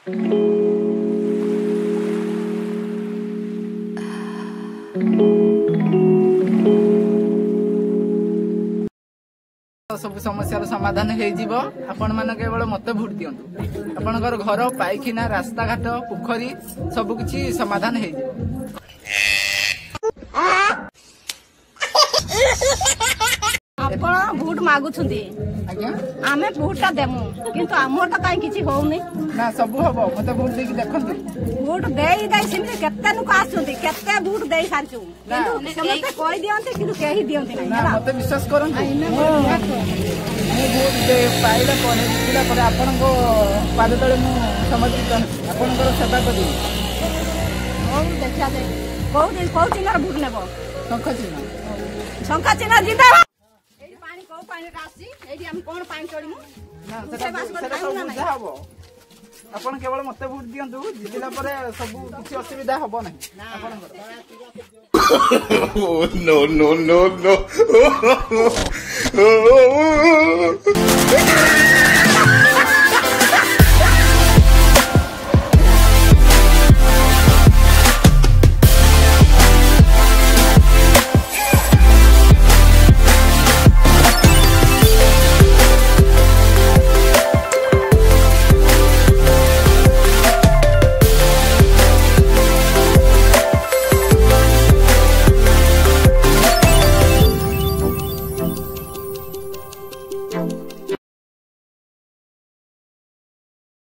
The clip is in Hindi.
सब समस्या समाधान आपण मान केवल मत भोट दियंतु आपणकर घर पाइखिना रास्ता घाट पोखरी सबकि समाधान आपण भोट मागुछुंदी आमे भोटा देमु किंतु हमर त काई किछि होउनी ना सब हबो मते भोट देकी देखंतु भोट देई दई सिमि केते नु आछुंदी केते भोट देई सारचु किंतु समते कोइ दियंती किंतु केही दियंती नै ना मते विश्वास करन मु भोट दे पाइला कोने दिला पर आपन को पाद तळे मु समर्पित आपन को सेवा करी ओ देखा दे को चिनार भोट लेबो शंखा चिना जिंदाबाद पानी को पानी रासी एडी हम कोन पानी चोड़ीमु ना सेटा सब बुझा हबो आपण केवल मते भोट दियंतु जितिला परे सब किछि असुविधा हबो नाही आपण नो